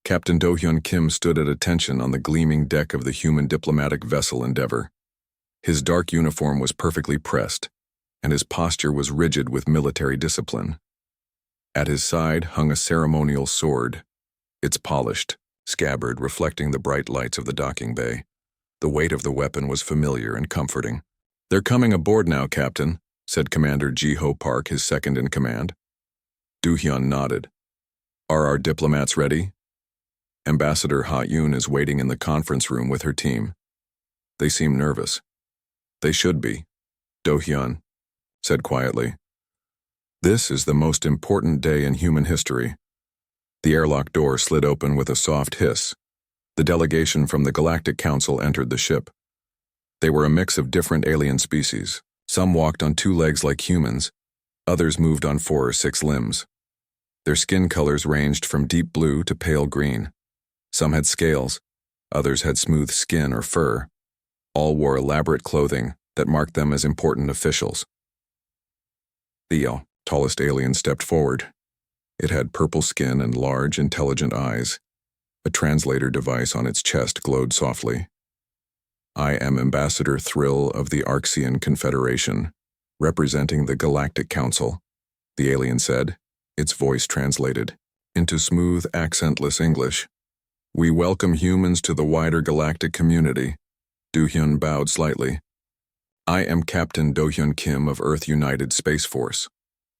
Captain Do-hyun Kim stood at attention on the gleaming deck of the human diplomatic vessel Endeavour. His dark uniform was perfectly pressed, and his posture was rigid with military discipline. At his side hung a ceremonial sword, its polished scabbard reflecting the bright lights of the docking bay. The weight of the weapon was familiar and comforting. "They're coming aboard now, Captain," said Commander Ji-ho Park, his second-in-command. Do-hyun nodded. "Are our diplomats ready?" Ambassador Ha-yoon is waiting in the conference room with her team. They seem nervous. "They should be," Do-hyun said quietly. "This is the most important day in human history." The airlock door slid open with a soft hiss. The delegation from the Galactic Council entered the ship. They were a mix of different alien species. Some walked on 2 legs like humans, others moved on 4 or 6 limbs. Their skin colors ranged from deep blue to pale green. Some had scales, others had smooth skin or fur. All wore elaborate clothing that marked them as important officials. The tallest alien stepped forward. It had purple skin and large, intelligent eyes. A translator device on its chest glowed softly. "I am Ambassador Thrill of the Arxian Confederation, representing the Galactic Council," the alien said, its voice translated into smooth, accentless English. "We welcome humans to the wider galactic community." Do-hyun bowed slightly. "I am Captain Do-hyun Kim of Earth United Space Force.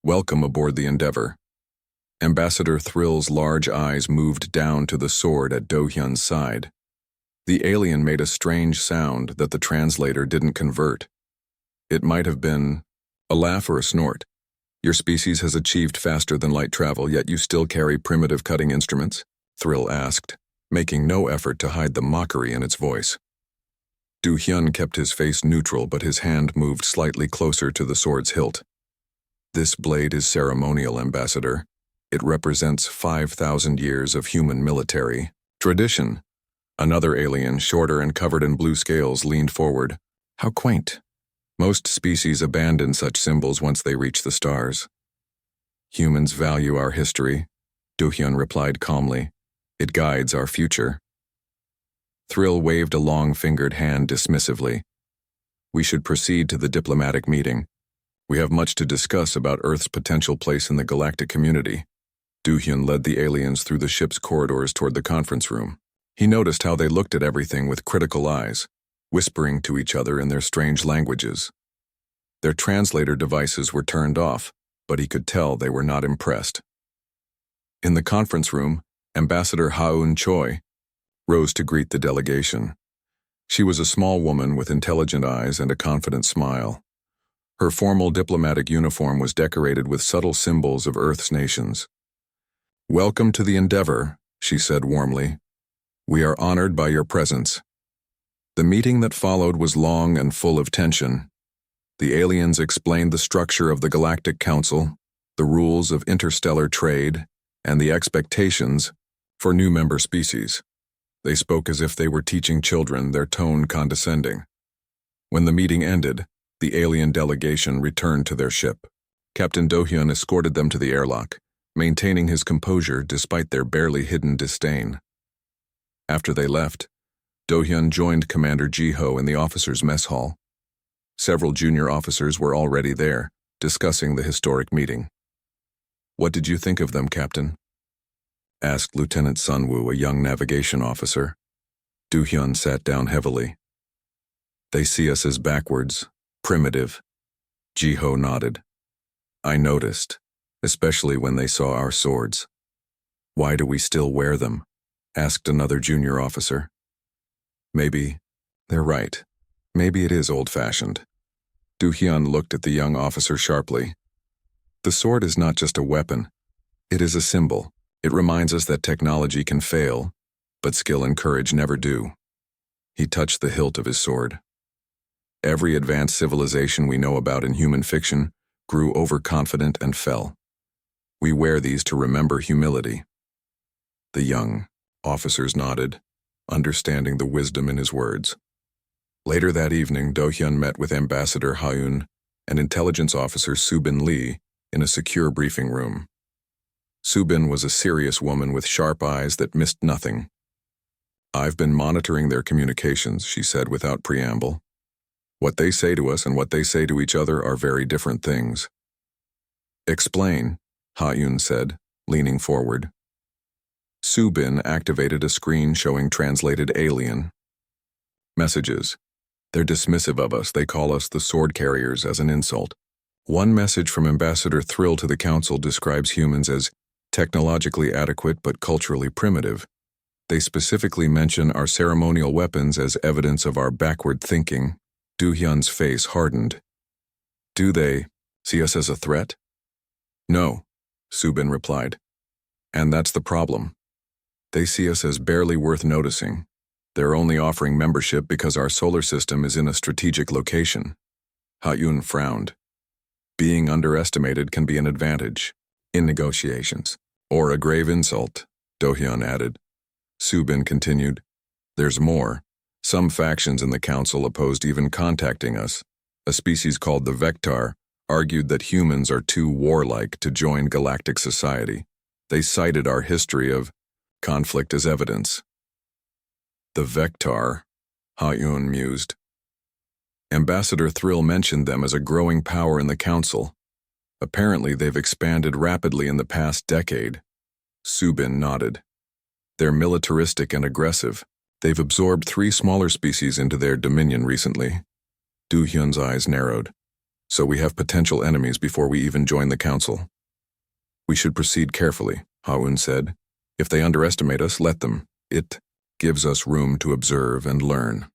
Welcome aboard the Endeavour." Ambassador Thrill's large eyes moved down to the sword at Do-hyun's side. The alien made a strange sound that the translator didn't convert. It might have been a laugh or a snort. "Your species has achieved faster than light travel, yet you still carry primitive cutting instruments?" Thrill asked, making no effort to hide the mockery in its voice. Do-hyun kept his face neutral, but his hand moved slightly closer to the sword's hilt. "This blade is ceremonial, Ambassador. It represents 5,000 years of human military tradition." Another alien, shorter and covered in blue scales, leaned forward. "How quaint. Most species abandon such symbols once they reach the stars." "Humans value our history," Do-hyun replied calmly. "It guides our future." Thrill waved a long-fingered hand dismissively. "We should proceed to the diplomatic meeting. We have much to discuss about Earth's potential place in the galactic community." Do-hyun led the aliens through the ship's corridors toward the conference room. He noticed how they looked at everything with critical eyes, whispering to each other in their strange languages. Their translator devices were turned off, but he could tell they were not impressed. In the conference room, Ambassador Ha-eun Choi rose to greet the delegation. She was a small woman with intelligent eyes and a confident smile. Her formal diplomatic uniform was decorated with subtle symbols of Earth's nations. "Welcome to the Endeavour," she said warmly. "We are honored by your presence." The meeting that followed was long and full of tension. The aliens explained the structure of the Galactic Council, the rules of interstellar trade, and the expectations for new member species. They spoke as if they were teaching children, their tone condescending. When the meeting ended, the alien delegation returned to their ship. Captain Do-hyun escorted them to the airlock, maintaining his composure despite their barely hidden disdain. After they left, Do-hyun joined Commander Ji-ho in the officers' mess hall. Several junior officers were already there, discussing the historic meeting. "What did you think of them, Captain?" asked Lieutenant Sunwoo, a young navigation officer. Do-hyun sat down heavily. "They see us as backwards, primitive." Ji-ho nodded. "I noticed, especially when they saw our swords." "Why do we still wear them?" asked another junior officer. "Maybe they're right. Maybe it is old-fashioned." Do-hyun looked at the young officer sharply. "The sword is not just a weapon. It is a symbol. It reminds us that technology can fail, but skill and courage never do." He touched the hilt of his sword. "Every advanced civilization we know about in human fiction grew overconfident and fell. We wear these to remember humility." The young officers nodded, understanding the wisdom in his words. Later that evening, Do-hyun met with Ambassador Ha-eun and intelligence officer Soo-bin Lee in a secure briefing room. Subin was a serious woman with sharp eyes that missed nothing. "I've been monitoring their communications," she said without preamble. "What they say to us and what they say to each other are very different things." "Explain," Ha-Yun said, leaning forward. Subin activated a screen showing translated alien messages. "They're dismissive of us. They call us the sword carriers as an insult. One message from Ambassador Thrill to the Council describes humans as technologically adequate but culturally primitive. They specifically mention our ceremonial weapons as evidence of our backward thinking." Do-hyun's face hardened. "Do they see us as a threat?" "No," Subin replied. "And that's the problem. They see us as barely worth noticing. They're only offering membership because our solar system is in a strategic location." Ha-Yun frowned. "Being underestimated can be an advantage in negotiations, or a grave insult," Do-hyun added. Subin continued, "There's more. Some factions in the council opposed even contacting us. A species called the Vectar argued that humans are too warlike to join galactic society. They cited our history of conflict as evidence." "The Vectar," Ha-Yun mused. "Ambassador Thrill mentioned them as a growing power in the council. Apparently they've expanded rapidly in the past decade." Subin nodded. "They're militaristic and aggressive. They've absorbed 3 smaller species into their dominion recently." Do-hyun's eyes narrowed. "So we have potential enemies before we even join the council." "We should proceed carefully," Ha-Yun said. "If they underestimate us, let them. It gives us room to observe and learn."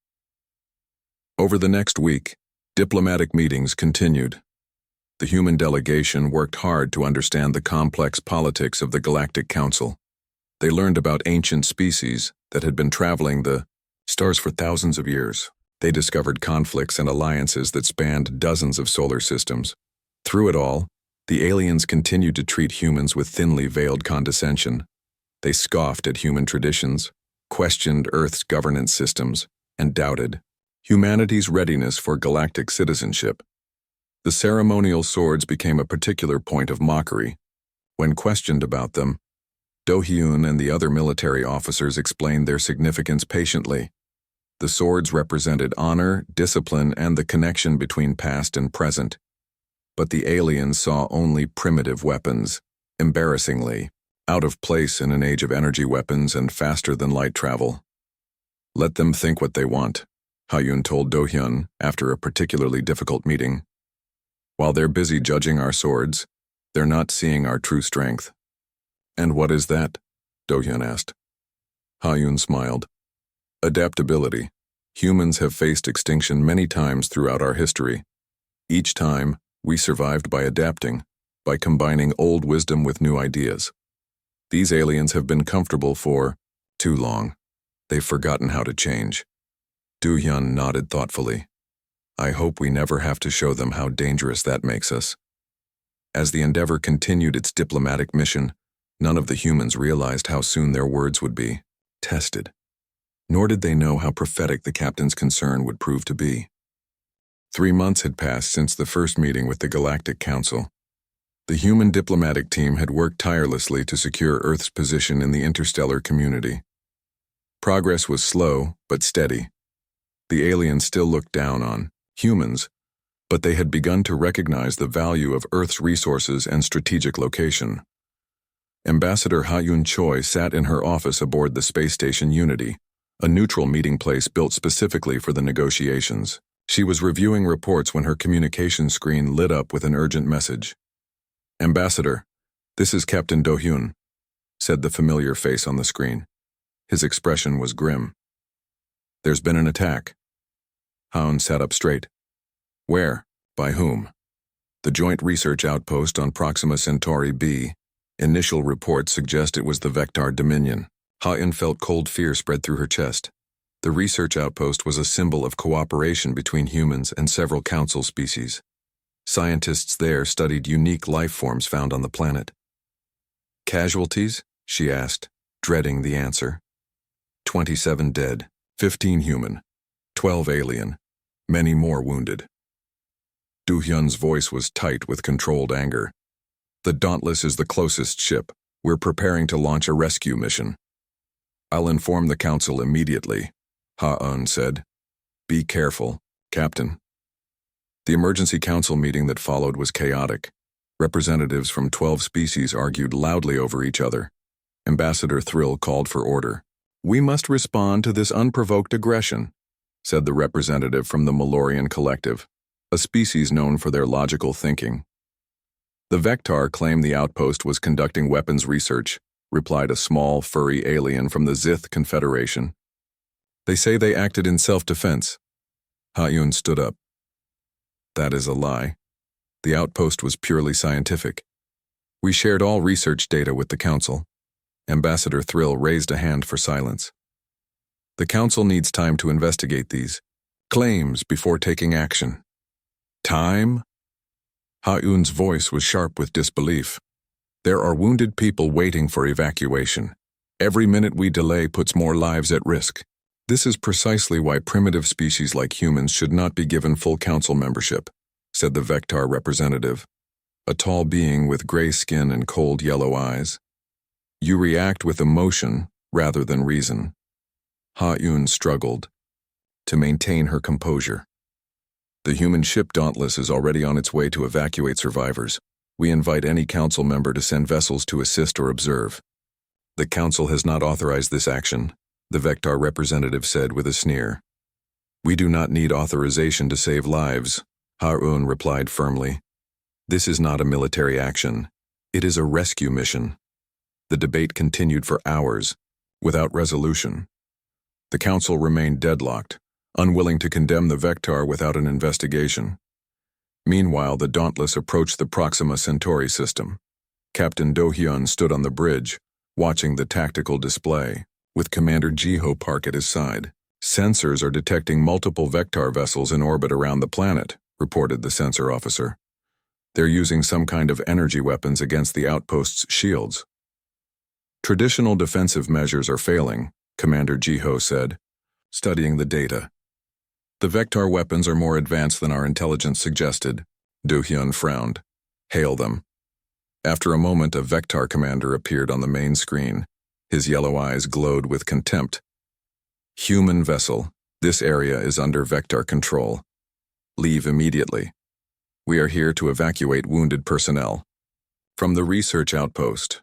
Over the next week, diplomatic meetings continued. The human delegation worked hard to understand the complex politics of the Galactic Council. They learned about ancient species that had been traveling the stars for thousands of years. They discovered conflicts and alliances that spanned dozens of solar systems. Through it all, the aliens continued to treat humans with thinly veiled condescension. They scoffed at human traditions, questioned Earth's governance systems, and doubted humanity's readiness for galactic citizenship. The ceremonial swords became a particular point of mockery. When questioned about them, Do-hyun and the other military officers explained their significance patiently. The swords represented honor, discipline, and the connection between past and present. But the aliens saw only primitive weapons, embarrassingly, out of place in an age of energy weapons and faster-than-light travel. "Let them think what they want," Ha-Yun told Do-hyun after a particularly difficult meeting. "While they're busy judging our swords, they're not seeing our true strength." "And what is that?" Do-hyun asked. Ha-Yun smiled. "Adaptability. Humans have faced extinction many times throughout our history. Each time, we survived by adapting, by combining old wisdom with new ideas. These aliens have been comfortable for too long. They've forgotten how to change." Do-hyun nodded thoughtfully. "I hope we never have to show them how dangerous that makes us." As the Endeavor continued its diplomatic mission, none of the humans realized how soon their words would be tested. Nor did they know how prophetic the captain's concern would prove to be. 3 months had passed since the first meeting with the Galactic Council. The human diplomatic team had worked tirelessly to secure Earth's position in the interstellar community. Progress was slow, but steady. The aliens still looked down on humans, but they had begun to recognize the value of Earth's resources and strategic location. Ambassador Ha-Yun Choi sat in her office aboard the space station Unity, a neutral meeting place built specifically for the negotiations. She was reviewing reports when her communication screen lit up with an urgent message. "Ambassador, this is Captain Do-hyun," said the familiar face on the screen. His expression was grim. "There's been an attack." Ha-Yun sat up straight. "Where? By whom?" "The Joint Research Outpost on Proxima Centauri B. Initial reports suggest it was the Vectar Dominion." Ha-Yun felt cold fear spread through her chest. The research outpost was a symbol of cooperation between humans and several council species. Scientists there studied unique life forms found on the planet. "Casualties?" she asked, dreading the answer. 27 dead, 15 human, 12 alien, many more wounded. Do-hyun's voice was tight with controlled anger. "The Dauntless is the closest ship. We're preparing to launch a rescue mission. I'll inform the council immediately, Ha-Un said. Be careful, Captain. The emergency council meeting that followed was chaotic. Representatives from 12 species argued loudly over each other. Ambassador Thrill called for order. We must respond to this unprovoked aggression, said the representative from the Malorian Collective, a species known for their logical thinking. The Vectar claimed the outpost was conducting weapons research, replied a small, furry alien from the Zith Confederation. They say they acted in self-defense. Ha-Un stood up. That is a lie. The outpost was purely scientific. We shared all research data with the Council. Ambassador Thrill raised a hand for silence. The Council needs time to investigate these claims before taking action. Time? Ha-Un's voice was sharp with disbelief. There are wounded people waiting for evacuation. Every minute we delay puts more lives at risk. This is precisely why primitive species like humans should not be given full council membership, said the Vectar representative, a tall being with gray skin and cold yellow eyes. You react with emotion rather than reason. Ha-Un struggled to maintain her composure. The human ship Dauntless is already on its way to evacuate survivors. We invite any council member to send vessels to assist or observe. The council has not authorized this action, the Vectar representative said with a sneer. We do not need authorization to save lives, Ha-Un replied firmly. This is not a military action. It is a rescue mission. The debate continued for hours, without resolution. The council remained deadlocked, unwilling to condemn the Vectar without an investigation. Meanwhile, the Dauntless approached the Proxima Centauri system. Captain Do-hyun stood on the bridge, watching the tactical display, with Commander Ji-ho Park at his side. Sensors are detecting multiple Vectar vessels in orbit around the planet, reported the sensor officer. They're using some kind of energy weapons against the outpost's shields. Traditional defensive measures are failing, Commander Ji-ho said, studying the data. The Vectar weapons are more advanced than our intelligence suggested. Do-hyun frowned. Hail them. After a moment, a Vectar commander appeared on the main screen. His yellow eyes glowed with contempt. Human vessel, this area is under Vectar control. Leave immediately. We are here to evacuate wounded personnel. From the research outpost,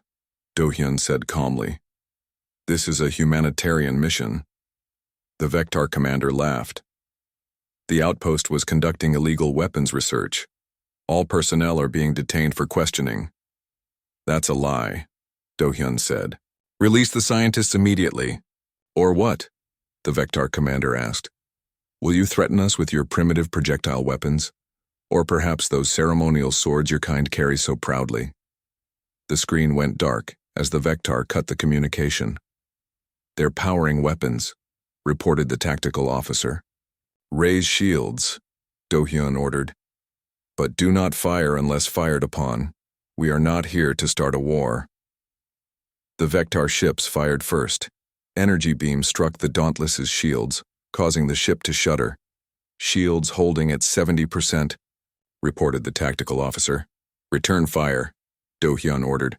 Do-hyun said calmly. This is a humanitarian mission. The Vectar commander laughed. The outpost was conducting illegal weapons research. All personnel are being detained for questioning. That's a lie, Do-hyun said. Release the scientists immediately. Or what? The Vectar commander asked. Will you threaten us with your primitive projectile weapons? Or perhaps those ceremonial swords your kind carries so proudly? The screen went dark as the Vectar cut the communication. They're powering weapons, reported the tactical officer. Raise shields, Do-hyun ordered. But do not fire unless fired upon. We are not here to start a war. The Vectar ships fired first. Energy beams struck the Dauntless's shields, causing the ship to shudder. Shields holding at 70%, reported the tactical officer. Return fire, Do-hyun ordered.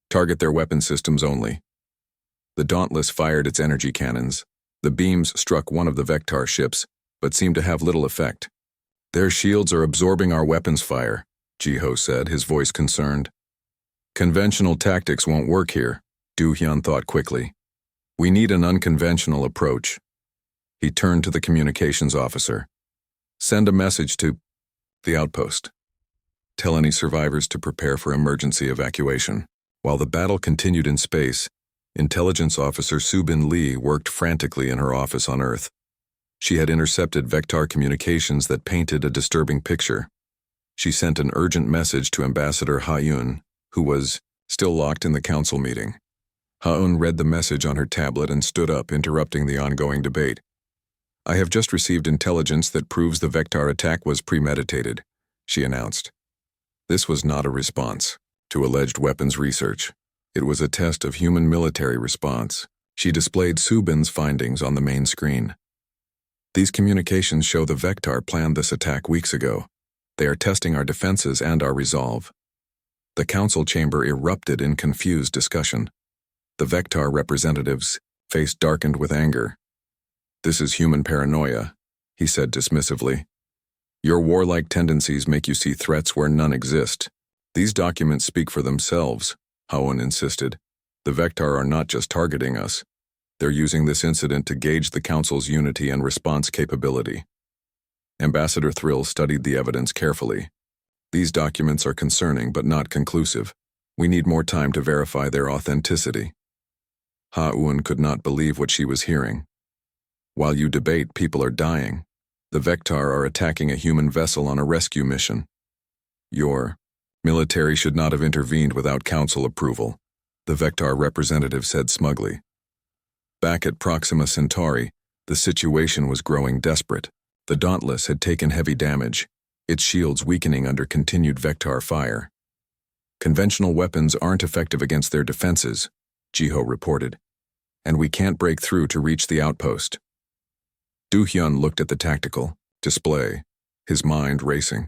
Target their weapon systems only. The Dauntless fired its energy cannons. The beams struck one of the Vectar ships, but seemed to have little effect. Their shields are absorbing our weapons fire, Ji-ho said, his voice concerned. Conventional tactics won't work here, Do-hyun thought quickly. We need an unconventional approach. He turned to the communications officer. Send a message to the outpost. Tell any survivors to prepare for emergency evacuation. While the battle continued in space, Intelligence Officer Subin Lee worked frantically in her office on Earth. She had intercepted Vectar communications that painted a disturbing picture. She sent an urgent message to Ambassador Ha-Un, who was still locked in the council meeting. Ha-Un read the message on her tablet and stood up, interrupting the ongoing debate. I have just received intelligence that proves the Vectar attack was premeditated, she announced. This was not a response to alleged weapons research. It was a test of human military response. She displayed Subin's findings on the main screen. These communications show the Vectar planned this attack weeks ago. They are testing our defenses and our resolve. The council chamber erupted in confused discussion. The Vectar representatives' face darkened with anger. "This is human paranoia," he said dismissively. "Your warlike tendencies make you see threats where none exist. These documents speak for themselves," Haon insisted. "The Vectar are not just targeting us. They're using this incident to gauge the Council's unity and response capability." Ambassador Thrill studied the evidence carefully. "These documents are concerning but not conclusive. We need more time to verify their authenticity." Ha-Un could not believe what she was hearing. "While you debate, people are dying. The Vectar are attacking a human vessel on a rescue mission. Your military should not have intervened without Council approval," the Vectar representative said smugly. Back at Proxima Centauri, the situation was growing desperate. The Dauntless had taken heavy damage, its shields weakening under continued Vectar fire. "Conventional weapons aren't effective against their defenses," Jiho reported, "and we can't break through to reach the outpost." Do-hyun looked at the tactical display, his mind racing.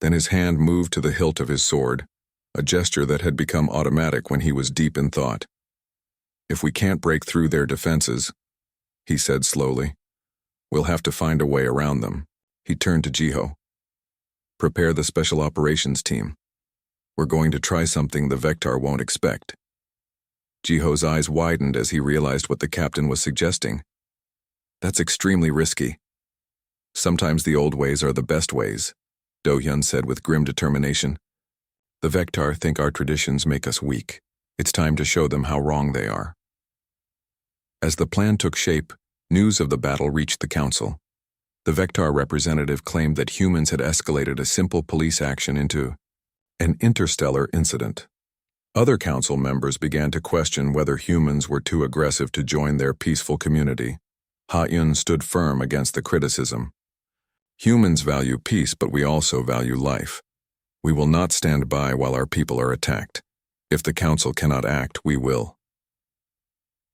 Then his hand moved to the hilt of his sword, a gesture that had become automatic when he was deep in thought. "If we can't break through their defenses," he said slowly, "we'll have to find a way around them." He turned to Jiho. "Prepare the special operations team. We're going to try something the Vectar won't expect." Jiho's eyes widened as he realized what the captain was suggesting. "That's extremely risky." "Sometimes the old ways are the best ways," Do-hyun said with grim determination. "The Vectar think our traditions make us weak. It's time to show them how wrong they are." As the plan took shape, news of the battle reached the council. The Vectar representative claimed that humans had escalated a simple police action into an interstellar incident. Other council members began to question whether humans were too aggressive to join their peaceful community. Ha-un stood firm against the criticism. "Humans value peace, but we also value life. We will not stand by while our people are attacked. If the council cannot act, we will."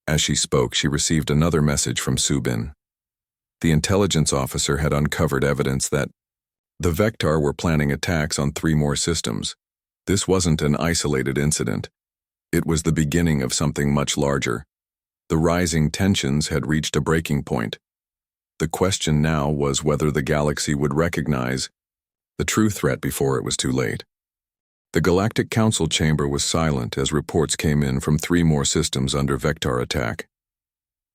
As she spoke, she received another message from Subin. The intelligence officer had uncovered evidence that the Vectar were planning attacks on 3 more systems. This wasn't an isolated incident. It was the beginning of something much larger. The rising tensions had reached a breaking point. The question now was whether the galaxy would recognize the true threat before it was too late. The Galactic Council chamber was silent as reports came in from 3 more systems under Vectar attack.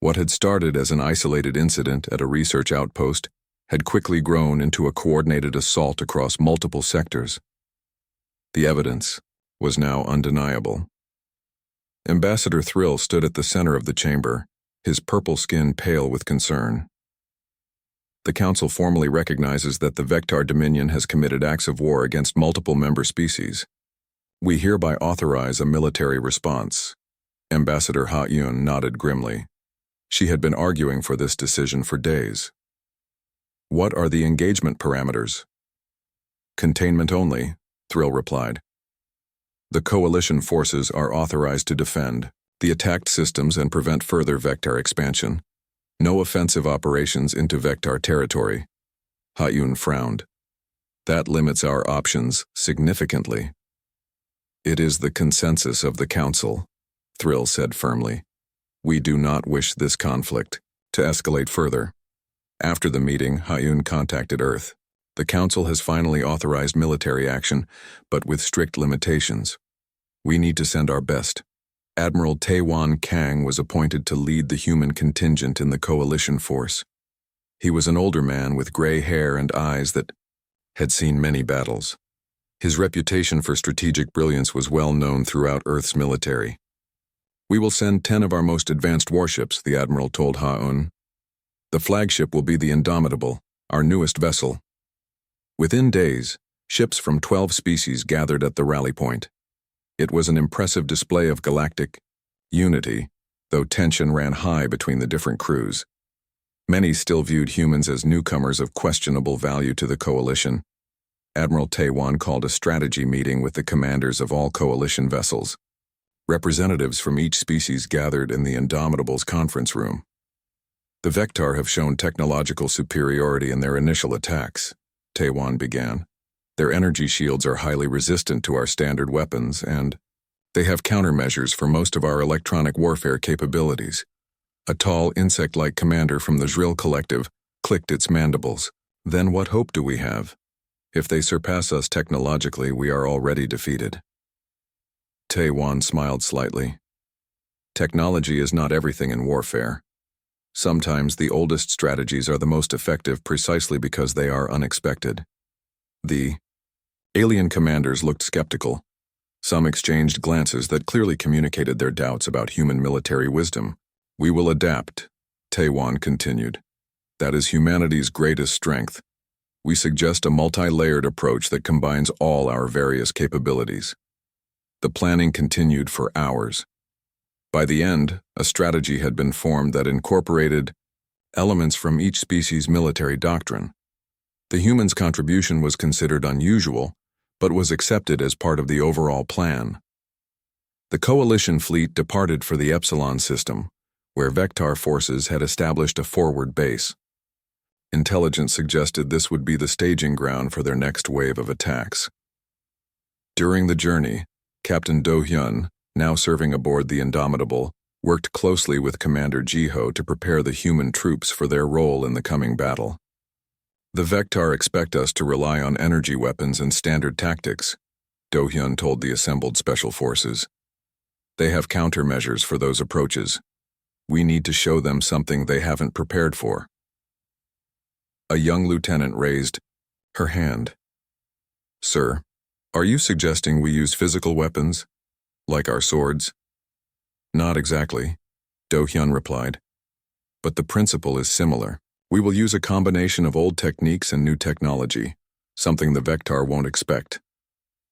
What had started as an isolated incident at a research outpost had quickly grown into a coordinated assault across multiple sectors. The evidence was now undeniable. Ambassador Thrill stood at the center of the chamber, his purple skin pale with concern. "The Council formally recognizes that the Vectar Dominion has committed acts of war against multiple member species. We hereby authorize a military response." Ambassador Ha-un nodded grimly. She had been arguing for this decision for days. "What are the engagement parameters?" "Containment only," Thrill replied. "The coalition forces are authorized to defend the attacked systems and prevent further Vectar expansion. No offensive operations into Vectar territory." Ha-un frowned. "That limits our options significantly." "It is the consensus of the Council," Thrill said firmly. "We do not wish this conflict to escalate further." After the meeting, Ha-un contacted Earth. "The Council has finally authorized military action, but with strict limitations. We need to send our best." Admiral Taewon Kang was appointed to lead the human contingent in the coalition force. He was an older man with gray hair and eyes that had seen many battles. His reputation for strategic brilliance was well known throughout Earth's military. "We will send 10 of our most advanced warships," the Admiral told Ha-un. "The flagship will be the Indomitable, our newest vessel." Within days, ships from 12 species gathered at the rally point. It was an impressive display of galactic unity, though tension ran high between the different crews. Many still viewed humans as newcomers of questionable value to the coalition. Admiral Taewon called a strategy meeting with the commanders of all coalition vessels. Representatives from each species gathered in the Indomitable's conference room. "The Vectar have shown technological superiority in their initial attacks," Taewon began. Their energy shields are highly resistant to our standard weapons, and they have countermeasures for most of our electronic warfare capabilities. A tall, insect-like commander from the Zhril Collective clicked its mandibles. Then what hope do we have? If they surpass us technologically, we are already defeated. Tae-Wan smiled slightly. Technology is not everything in warfare. Sometimes the oldest strategies are the most effective precisely because they are unexpected. The alien commanders looked skeptical. Some exchanged glances that clearly communicated their doubts about human military wisdom. We will adapt, Tae-Wan continued. That is humanity's greatest strength. We suggest a multi-layered approach that combines all our various capabilities. The planning continued for hours. By the end, a strategy had been formed that incorporated elements from each species' military doctrine. The humans' contribution was considered unusual, but was accepted as part of the overall plan. The coalition fleet departed for the Epsilon system, where Vectar forces had established a forward base. Intelligence suggested this would be the staging ground for their next wave of attacks. During the journey, Captain Do-hyun, now serving aboard the Indomitable, worked closely with Commander Jiho to prepare the human troops for their role in the coming battle. The Vectar expect us to rely on energy weapons and standard tactics, Do-hyun told the assembled special forces. They have countermeasures for those approaches. We need to show them something they haven't prepared for. A young lieutenant raised her hand. Sir, are you suggesting we use physical weapons? Like our swords? Not exactly, Do-hyun replied. But the principle is similar. We will use a combination of old techniques and new technology, something the Vectar won't expect.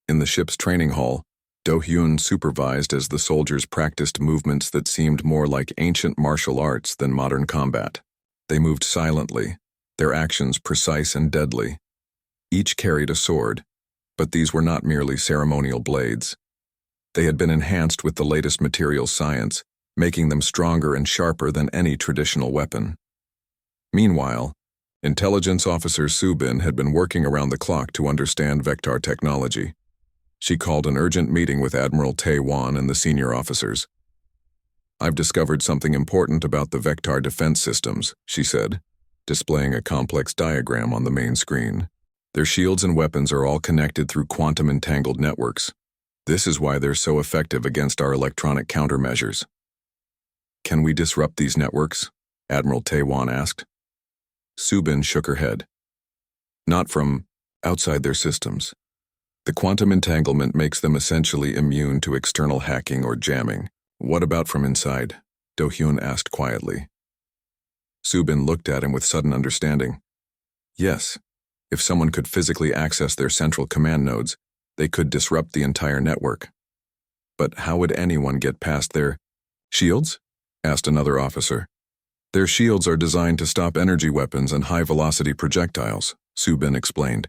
In the ship's training hall, Do-hyun supervised as the soldiers practiced movements that seemed more like ancient martial arts than modern combat. They moved silently, their actions precise and deadly. Each carried a sword, but these were not merely ceremonial blades. They had been enhanced with the latest material science, making them stronger and sharper than any traditional weapon. Meanwhile, Intelligence Officer Subin had been working around the clock to understand Vectar technology. She called an urgent meeting with Admiral Tae-Wan and the senior officers. I've discovered something important about the Vectar defense systems, she said, displaying a complex diagram on the main screen. Their shields and weapons are all connected through quantum-entangled networks. This is why they're so effective against our electronic countermeasures. Can we disrupt these networks? Admiral Tae-Wan asked. Subin shook her head. Not from outside their systems. The quantum entanglement makes them essentially immune to external hacking or jamming. What about from inside? Do-hyun asked quietly. Subin looked at him with sudden understanding. Yes, if someone could physically access their central command nodes, they could disrupt the entire network. But how would anyone get past their shields? Asked another officer. Their shields are designed to stop energy weapons and high-velocity projectiles, Subin explained.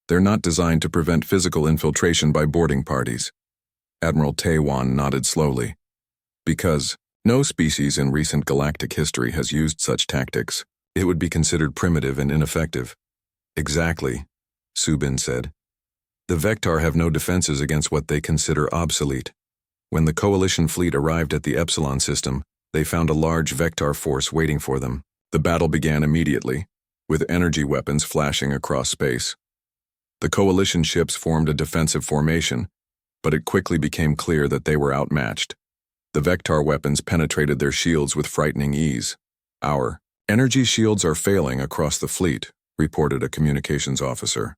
They're not designed to prevent physical infiltration by boarding parties. Admiral Tae-Wan nodded slowly. Because no species in recent galactic history has used such tactics, it would be considered primitive and ineffective. Exactly, Subin said. The Vectar have no defenses against what they consider obsolete. When the Coalition fleet arrived at the Epsilon system, they found a large Vectar force waiting for them. The battle began immediately, with energy weapons flashing across space. The Coalition ships formed a defensive formation, but it quickly became clear that they were outmatched. The Vectar weapons penetrated their shields with frightening ease. Our energy shields are failing across the fleet, reported a communications officer.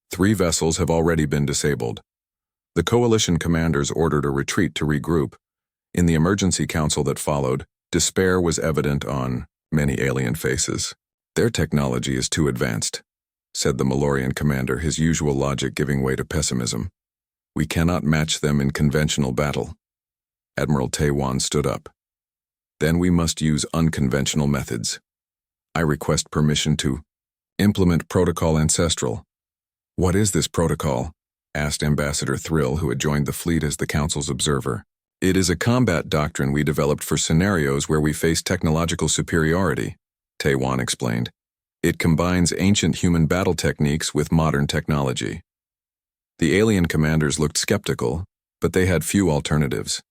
3 vessels have already been disabled. The Coalition commanders ordered a retreat to regroup. In the emergency council that followed, despair was evident on many alien faces. Their technology is too advanced, said the Malorian commander, his usual logic giving way to pessimism. We cannot match them in conventional battle. Admiral Tae-Wan stood up. Then we must use unconventional methods. I request permission to implement Protocol Ancestral. What is this protocol? Asked Ambassador Thrill, who had joined the fleet as the council's observer. It is a combat doctrine we developed for scenarios where we face technological superiority, Tae-Wan explained. It combines ancient human battle techniques with modern technology. The alien commanders looked skeptical, but they had few alternatives.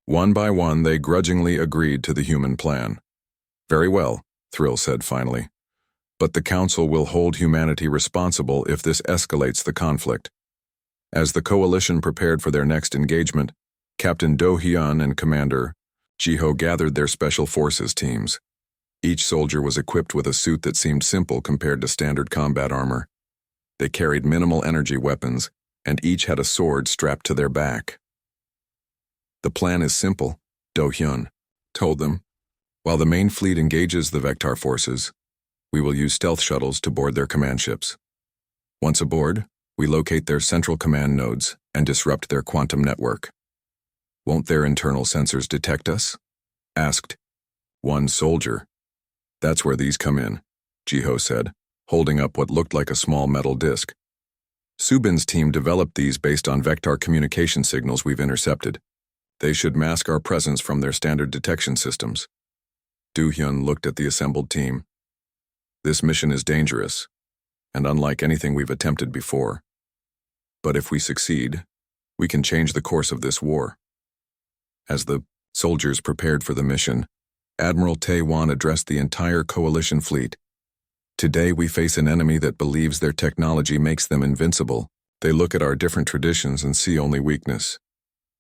One by one, they grudgingly agreed to the human plan. "Very well," Thrill said finally. "But the Council will hold humanity responsible if this escalates the conflict." As the coalition prepared for their next engagement, Captain Do Hyun and Commander Jiho gathered their special forces teams. Each soldier was equipped with a suit that seemed simple compared to standard combat armor. They carried minimal energy weapons, and each had a sword strapped to their back. "The plan is simple," Do Hyun told them. "While the main fleet engages the Vectar forces, we will use stealth shuttles to board their command ships. Once aboard, we locate their central command nodes and disrupt their quantum network." "Won't their internal sensors detect us?" asked one soldier. "That's where these come in," Jiho said, holding up what looked like a small metal disc. "Subin's team developed these based on Vectar communication signals we've intercepted. They should mask our presence from their standard detection systems." Do Hyun looked at the assembled team. "This mission is dangerous, and unlike anything we've attempted before. But if we succeed, we can change the course of this war." As the soldiers prepared for the mission, Admiral Tae-wan addressed the entire coalition fleet. "Today we face an enemy that believes their technology makes them invincible. They look at our different traditions and see only weakness.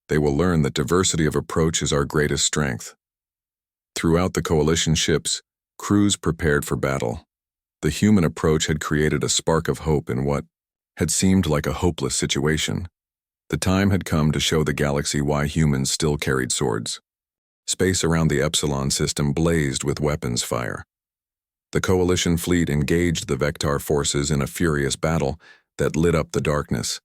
They will learn that diversity of approach is our greatest strength." Throughout the coalition ships, crews prepared for battle. The human approach had created a spark of hope in what had seemed like a hopeless situation. The time had come to show the galaxy why humans still carried swords. Space around the Epsilon system blazed with weapons fire. The coalition fleet engaged the Vectar forces in a furious battle that lit up the darkness.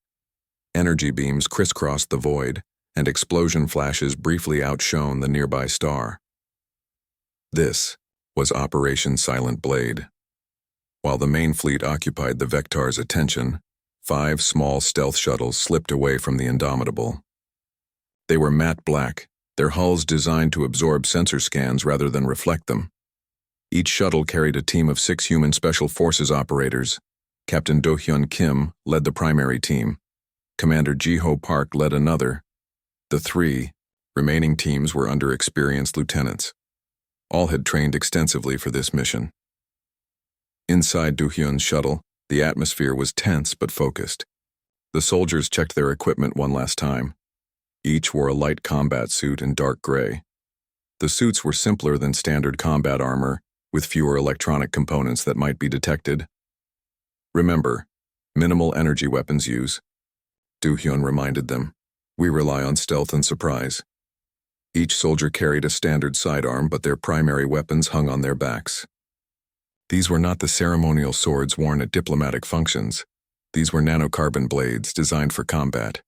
Energy beams crisscrossed the void, and explosion flashes briefly outshone the nearby star. This was Operation Silent Blade. While the main fleet occupied the Vectar's attention, 5 small stealth shuttles slipped away from the Indomitable. They were matte black, their hulls designed to absorb sensor scans rather than reflect them. Each shuttle carried a team of 6 human special forces operators. Captain Do Hyun Kim led the primary team. Commander Jiho Park led another. The 3 remaining teams were under experienced lieutenants. All had trained extensively for this mission. Inside Do Hyun's shuttle, the atmosphere was tense but focused. The soldiers checked their equipment one last time. Each wore a light combat suit in dark gray. The suits were simpler than standard combat armor, with fewer electronic components that might be detected. "Remember, minimal energy weapons use," Do Hyun reminded them. "We rely on stealth and surprise." Each soldier carried a standard sidearm, but their primary weapons hung on their backs. These were not the ceremonial swords worn at diplomatic functions. These were nanocarbon blades designed for combat.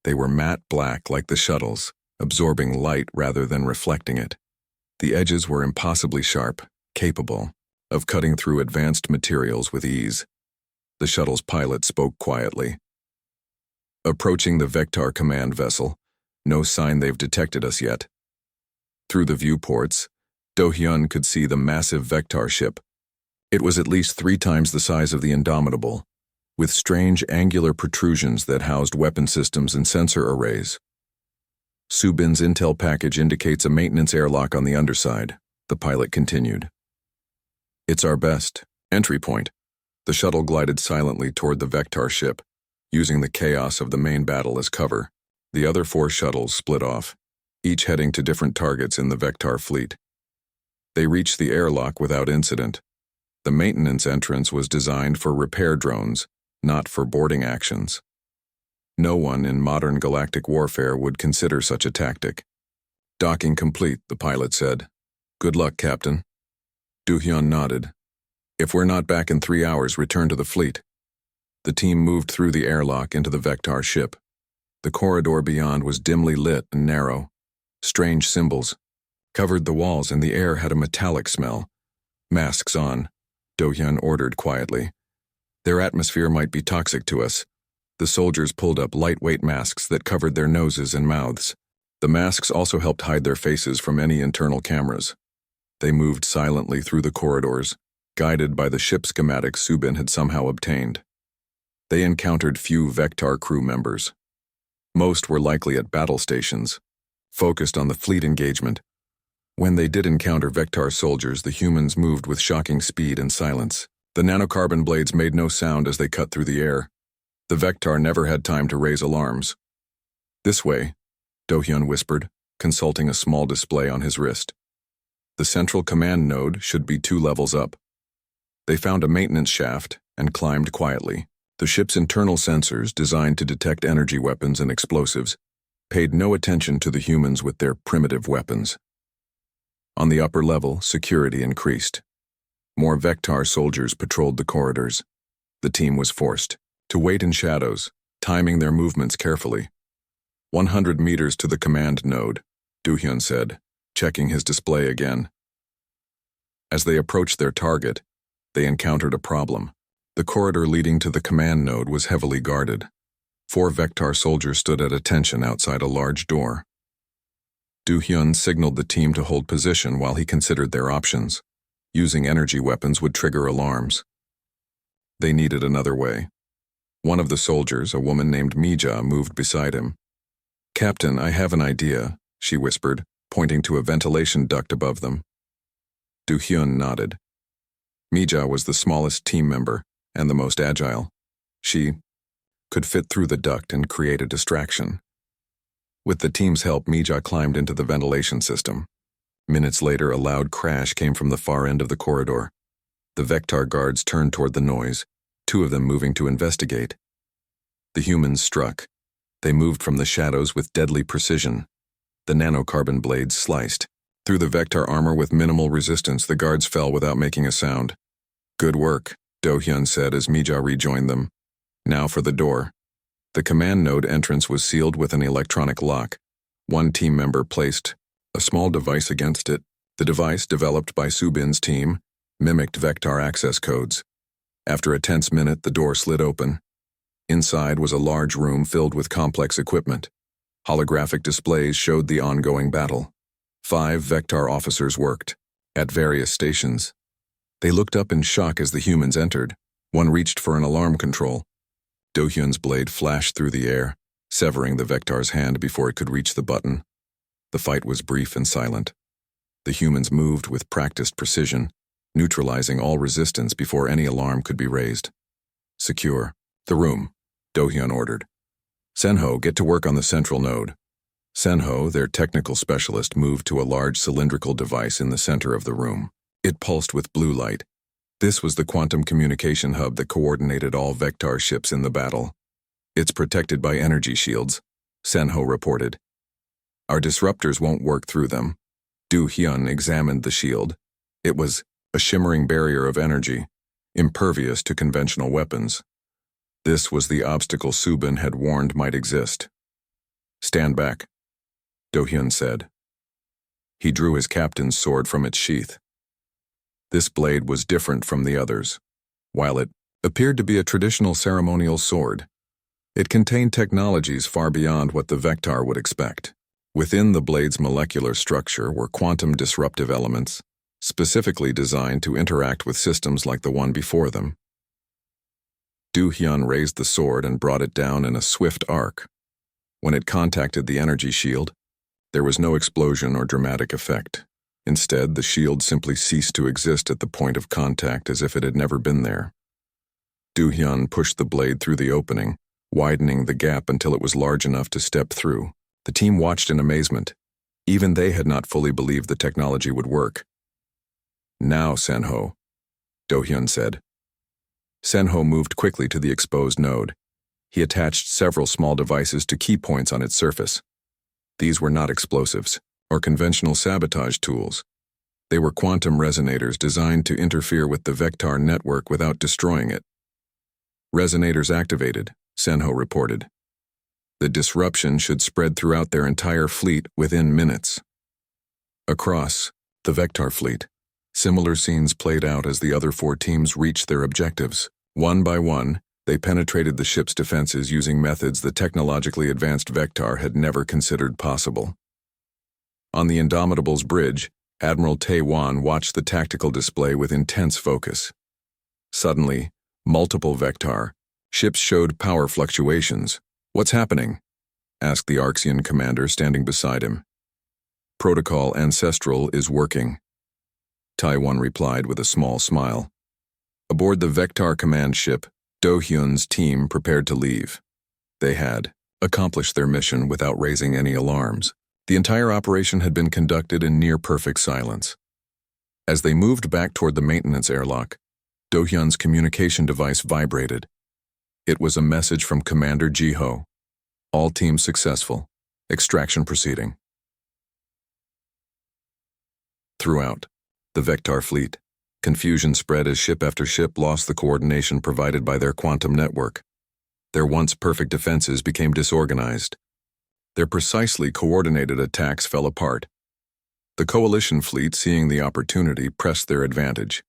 They were matte black like the shuttles, absorbing light rather than reflecting it. The edges were impossibly sharp, capable of cutting through advanced materials with ease. The shuttle's pilot spoke quietly. "Approaching the Vectar command vessel. No sign they've detected us yet." Through the viewports, Do Hyun could see the massive Vectar ship. It was at least 3 times the size of the Indomitable, with strange angular protrusions that housed weapon systems and sensor arrays. "Subin's intel package indicates a maintenance airlock on the underside," the pilot continued. "It's our best entry point." The shuttle glided silently toward the Vectar ship, using the chaos of the main battle as cover. The other 4 shuttles split off, each heading to different targets in the Vectar fleet. They reached the airlock without incident. The maintenance entrance was designed for repair drones, not for boarding actions. No one in modern galactic warfare would consider such a tactic. "Docking complete," the pilot said. "Good luck, Captain." Do Hyun nodded. "If we're not back in 3 hours, return to the fleet." The team moved through the airlock into the Vectar ship. The corridor beyond was dimly lit and narrow. Strange symbols covered the walls, and the air had a metallic smell. "Masks on," Do Hyun ordered quietly. "Their atmosphere might be toxic to us." The soldiers pulled up lightweight masks that covered their noses and mouths. The masks also helped hide their faces from any internal cameras. They moved silently through the corridors, guided by the ship schematics Subin had somehow obtained. They encountered few Vectar crew members. Most were likely at battle stations, focused on the fleet engagement. When they did encounter Vectar soldiers, the humans moved with shocking speed and silence. The nanocarbon blades made no sound as they cut through the air. The Vectar never had time to raise alarms. "This way," Do-hyun whispered, consulting a small display on his wrist. The central command node should be 2 levels up. They found a maintenance shaft and climbed quietly. The ship's internal sensors, designed to detect energy weapons and explosives, paid no attention to the humans with their primitive weapons. On the upper level, security increased. More Vectar soldiers patrolled the corridors. The team was forced to wait in shadows, timing their movements carefully. 100 meters to the command node, Do-hyun said, checking his display again. As they approached their target, they encountered a problem. The corridor leading to the command node was heavily guarded. 4 Vectar soldiers stood at attention outside a large door. Do-hyun signaled the team to hold position while he considered their options. Using energy weapons would trigger alarms. They needed another way. One of the soldiers, a woman named Mija, moved beside him. "Captain, I have an idea," she whispered, pointing to a ventilation duct above them. Do-hyun nodded. Mija was the smallest team member and the most agile. She could fit through the duct and create a distraction. With the team's help, Mija climbed into the ventilation system. Minutes later, a loud crash came from the far end of the corridor. The Vectar guards turned toward the noise, 2 of them moving to investigate. The humans struck. They moved from the shadows with deadly precision. The nanocarbon blades sliced. Through the Vectar armor with minimal resistance, the guards fell without making a sound. "Good work," Do-hyun said as Mija rejoined them. "Now for the door." The command node entrance was sealed with an electronic lock. One team member placed a small device against it. The device, developed by Subin's team, mimicked Vectar access codes. After a tense minute, the door slid open. Inside was a large room filled with complex equipment. Holographic displays showed the ongoing battle. 5 Vectar officers worked at various stations. They looked up in shock as the humans entered. One reached for an alarm control. Do-hyun's blade flashed through the air, severing the Vectar's hand before it could reach the button. The fight was brief and silent. The humans moved with practiced precision, neutralizing all resistance before any alarm could be raised. "Secure the room," Do-hyun ordered. "Senho, get to work on the central node." Senho, their technical specialist, moved to a large cylindrical device in the center of the room. It pulsed with blue light. This was the quantum communication hub that coordinated all Vectar ships in the battle. "It's protected by energy shields," Senho reported. "Our disruptors won't work through them." Do-hyun examined the shield. It was a shimmering barrier of energy, impervious to conventional weapons. This was the obstacle Subin had warned might exist. "Stand back," Do-hyun said. He drew his captain's sword from its sheath. This blade was different from the others. While it appeared to be a traditional ceremonial sword, it contained technologies far beyond what the Vectar would expect. Within the blade's molecular structure were quantum disruptive elements, specifically designed to interact with systems like the one before them. Do-hyun raised the sword and brought it down in a swift arc. When it contacted the energy shield, there was no explosion or dramatic effect. Instead, the shield simply ceased to exist at the point of contact as if it had never been there. Do-hyun pushed the blade through the opening, widening the gap until it was large enough to step through. The team watched in amazement. Even they had not fully believed the technology would work. "Now, Senho," Do-hyun said. Senho moved quickly to the exposed node. He attached several small devices to key points on its surface. These were not explosives or conventional sabotage tools. They were quantum resonators designed to interfere with the Vectar network without destroying it. "Resonators activated," Senho reported. "The disruption should spread throughout their entire fleet within minutes." Across the Vectar fleet, similar scenes played out as the other 4 teams reached their objectives. One by one, they penetrated the ship's defenses using methods the technologically advanced Vectar had never considered possible. On the Indomitable's bridge, Admiral Tae-wan watched the tactical display with intense focus. Suddenly, multiple Vectar, Ships showed power fluctuations. "What's happening?" asked the Arxian commander standing beside him. "Protocol Ancestral is working," Taiwan replied with a small smile. Aboard the Vectar command ship, Do Hyun's team prepared to leave. They had accomplished their mission without raising any alarms. The entire operation had been conducted in near-perfect silence. As they moved back toward the maintenance airlock, Do Hyun's communication device vibrated. It was a message from Commander Ji-ho. "All teams successful. Extraction proceeding." Throughout the Vectar fleet, confusion spread as ship after ship lost the coordination provided by their quantum network. Their once perfect defenses became disorganized. Their precisely coordinated attacks fell apart. The coalition fleet, seeing the opportunity, pressed their advantage.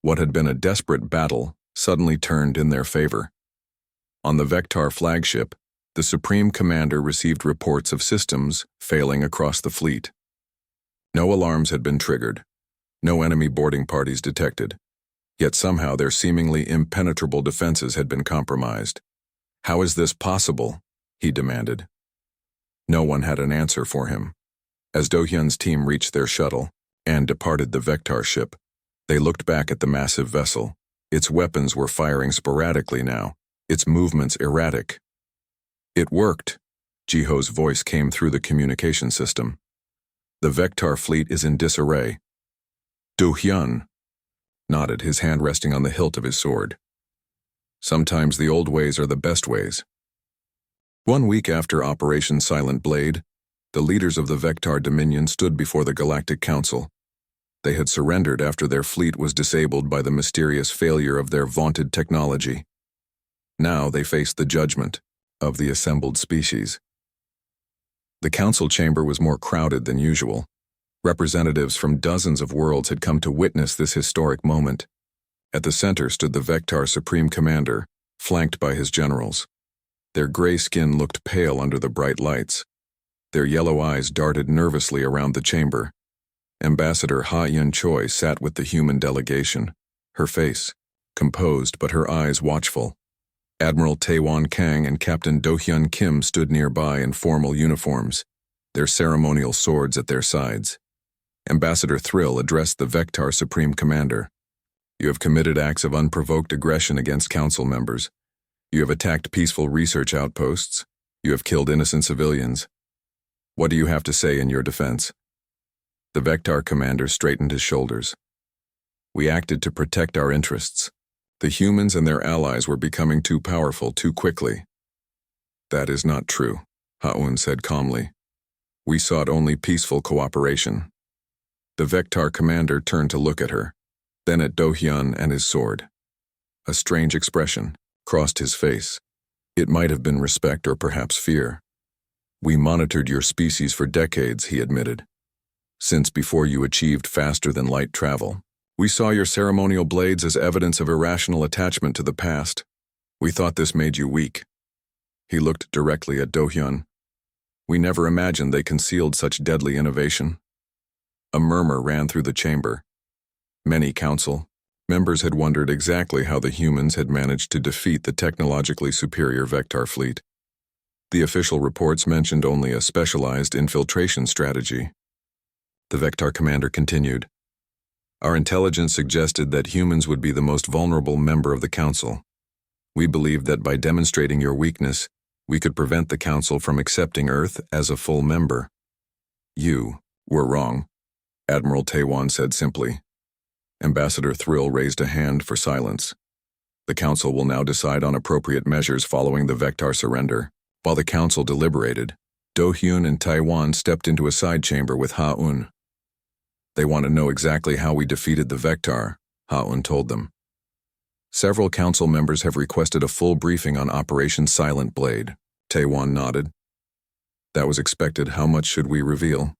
What had been a desperate battle suddenly turned in their favor. On the Vectar flagship, the Supreme Commander received reports of systems failing across the fleet. No alarms had been triggered, no enemy boarding parties detected, yet somehow their seemingly impenetrable defenses had been compromised. "How is this possible?" he demanded. No one had an answer for him. As Do Hyun's team reached their shuttle and departed the Vectar ship, they looked back at the massive vessel. Its weapons were firing sporadically now, its movements erratic. "It worked," Ji-ho's voice came through the communication system. "The Vectar fleet is in disarray." Do Hyun nodded, his hand resting on the hilt of his sword. "Sometimes the old ways are the best ways." 1 week after Operation Silent Blade, the leaders of the Vectar Dominion stood before the Galactic Council. They had surrendered after their fleet was disabled by the mysterious failure of their vaunted technology. Now they faced the judgment of the assembled species. The council chamber was more crowded than usual. Representatives from dozens of worlds had come to witness this historic moment. At the center stood the Vectar Supreme Commander, flanked by his generals. Their gray skin looked pale under the bright lights. Their yellow eyes darted nervously around the chamber. Ambassador Ha-Yun Choi sat with the human delegation, her face composed but her eyes watchful. Admiral Taewon Kang and Captain Do-Hyun Kim stood nearby in formal uniforms, their ceremonial swords at their sides. Ambassador Thrill addressed the Vectar Supreme Commander. "You have committed acts of unprovoked aggression against council members. You have attacked peaceful research outposts. You have killed innocent civilians. What do you have to say in your defense?" The Vectar commander straightened his shoulders. "We acted to protect our interests. The humans and their allies were becoming too powerful too quickly." "That is not true," Ha-Un said calmly. "We sought only peaceful cooperation." The Vectar commander turned to look at her, then at Do-Hyun and his sword. A strange expression crossed his face. It might have been respect or perhaps fear. "We monitored your species for decades," he admitted. "Since before you achieved faster-than-light travel. We saw your ceremonial blades as evidence of irrational attachment to the past. We thought this made you weak." He looked directly at Do-Hyun. "We never imagined they concealed such deadly innovation." A murmur ran through the chamber. Many council members had wondered exactly how the humans had managed to defeat the technologically superior Vectar fleet. The official reports mentioned only a specialized infiltration strategy. The Vectar commander continued. "Our intelligence suggested that humans would be the most vulnerable member of the council. We believed that by demonstrating your weakness, we could prevent the council from accepting Earth as a full member." "You were wrong," Admiral Taewon said simply. Ambassador Thrill raised a hand for silence. "The council will now decide on appropriate measures following the Vectar surrender." While the council deliberated, Do-Hyun and Taiwan stepped into a side chamber with Ha-Un. "They want to know exactly how we defeated the Vectar," Ha-Un told them. "Several council members have requested a full briefing on Operation Silent Blade." Taewon nodded. "That was expected. How much should we reveal?"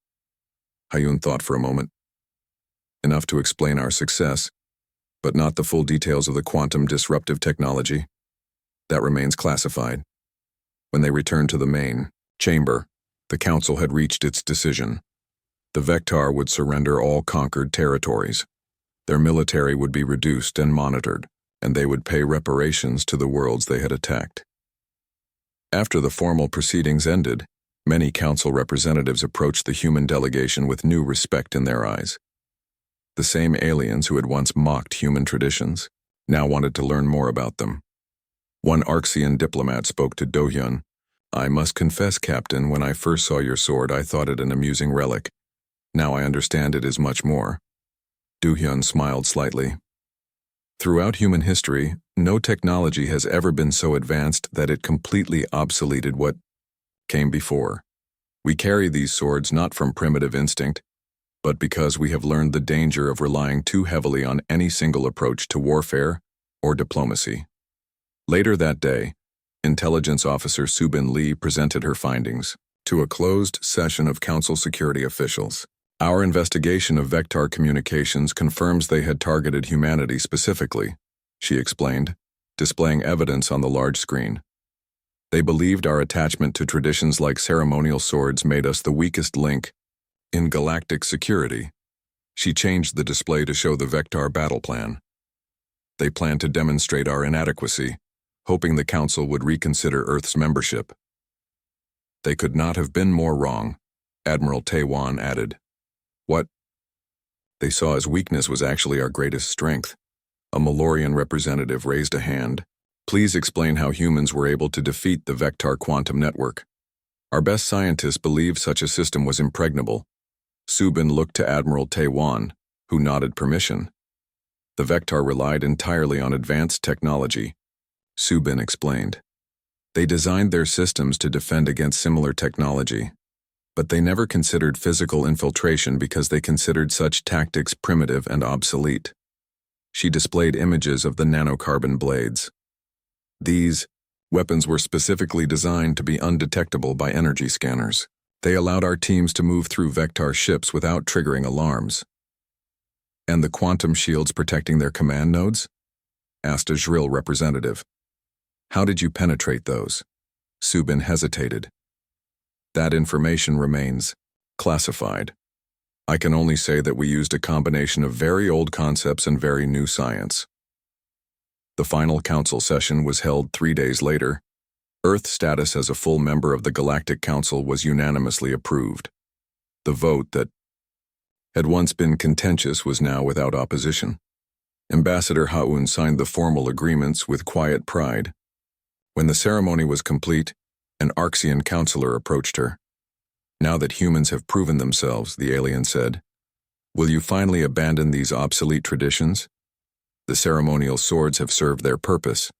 Ha-Yun thought for a moment. "Enough to explain our success, but not the full details of the quantum disruptive technology. That remains classified." When they returned to the main chamber, the council had reached its decision. The Vectar would surrender all conquered territories. Their military would be reduced and monitored, and they would pay reparations to the worlds they had attacked. After the formal proceedings ended, many council representatives approached the human delegation with new respect in their eyes. The same aliens who had once mocked human traditions now wanted to learn more about them. One Arxian diplomat spoke to Do-hyun. "I must confess, Captain, when I first saw your sword, I thought it an amusing relic. Now I understand it is much more." Do-hyun smiled slightly. Throughout human history, no technology has ever been so advanced that it completely obsoleted what came before. We carry these swords not from primitive instinct, but because we have learned the danger of relying too heavily on any single approach to warfare or diplomacy. Later that day, Intelligence Officer Subin Lee presented her findings to a closed session of Council security officials. "Our investigation of Vectar communications confirms they had targeted humanity specifically," she explained, displaying evidence on the large screen. "They believed our attachment to traditions like ceremonial swords made us the weakest link in galactic security." She changed the display to show the Vectar battle plan. "They plan to demonstrate our inadequacy, hoping the Council would reconsider Earth's membership." "They could not have been more wrong," Admiral Taewan added. "What they saw as weakness was actually our greatest strength." A Malorian representative raised a hand. "Please explain how humans were able to defeat the Vectar quantum network. Our best scientists believed such a system was impregnable." Subin looked to Admiral Taewan, who nodded permission. "The Vectar relied entirely on advanced technology," Subin explained. "They designed their systems to defend against similar technology, but they never considered physical infiltration because they considered such tactics primitive and obsolete." She displayed images of the nanocarbon blades. "These weapons were specifically designed to be undetectable by energy scanners. They allowed our teams to move through Vectar ships without triggering alarms." "And the quantum shields protecting their command nodes?" asked a Zhril representative. "How did you penetrate those?" Subin hesitated. "That information remains classified. I can only say that we used a combination of very old concepts and very new science." The final council session was held 3 days later. Earth's status as a full member of the Galactic Council was unanimously approved. The vote that had once been contentious was now without opposition. Ambassador Ha-un signed the formal agreements with quiet pride. When the ceremony was complete, an Arxian counselor approached her. "Now that humans have proven themselves," the alien said, "will you finally abandon these obsolete traditions? The ceremonial swords have served their purpose."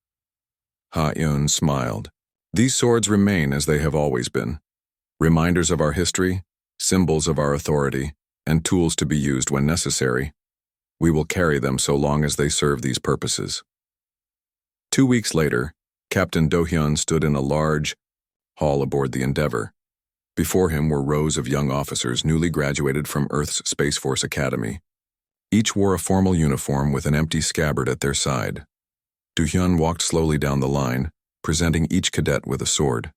Ha-un smiled. "These swords remain as they have always been. Reminders of our history, symbols of our authority, and tools to be used when necessary. We will carry them so long as they serve these purposes." 2 weeks later, Captain Do-hyun stood in a large hall aboard the Endeavor. Before him were rows of young officers newly graduated from Earth's Space Force Academy. Each wore a formal uniform with an empty scabbard at their side. Do-hyun walked slowly down the line, presenting each cadet with a sword.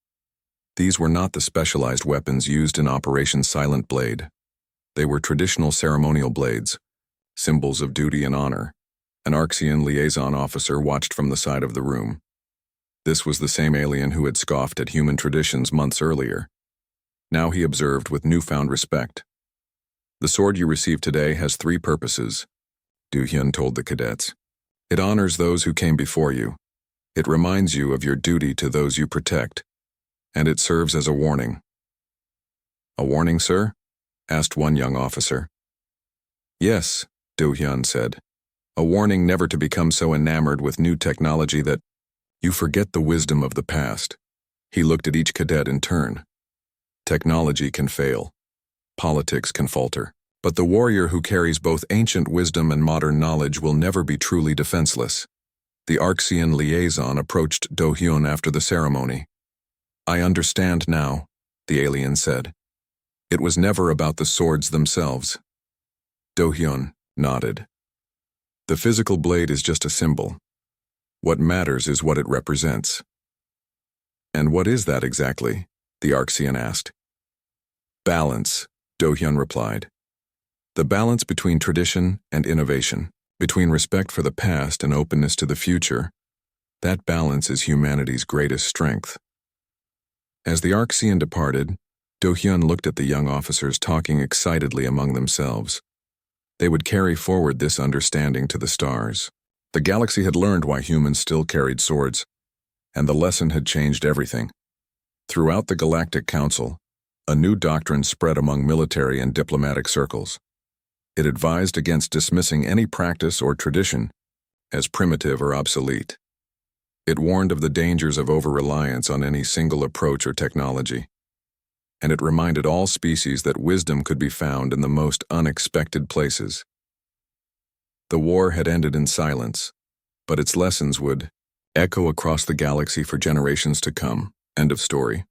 These were not the specialized weapons used in Operation Silent Blade. They were traditional ceremonial blades, symbols of duty and honor. An Arxian liaison officer watched from the side of the room. This was the same alien who had scoffed at human traditions months earlier. Now he observed with newfound respect. "The sword you received today has 3 purposes," Do-hyun told the cadets. "It honors those who came before you. It reminds you of your duty to those you protect. And it serves as a warning." "A warning, sir?" asked one young officer. "Yes," Do-hyun said. "A warning never to become so enamored with new technology that you forget the wisdom of the past." He looked at each cadet in turn. "Technology can fail. Politics can falter. But the warrior who carries both ancient wisdom and modern knowledge will never be truly defenseless." The Arxian liaison approached Do-hyun after the ceremony. "I understand now," the alien said. "It was never about the swords themselves." Do-hyun nodded. "The physical blade is just a symbol. What matters is what it represents." "And what is that exactly?" the Arxian asked. "Balance," Do-hyun replied. "The balance between tradition and innovation. Between respect for the past and openness to the future, that balance is humanity's greatest strength. As the Arxian departed, Do-hyun looked at the young officers talking excitedly among themselves. They would carry forward this understanding to the stars. The galaxy had learned why humans still carried swords, and the lesson had changed everything. Throughout the Galactic Council, a new doctrine spread among military and diplomatic circles. It advised against dismissing any practice or tradition as primitive or obsolete. It warned of the dangers of over-reliance on any single approach or technology. And it reminded all species that wisdom could be found in the most unexpected places. The war had ended in silence, but its lessons would echo across the galaxy for generations to come. End of story.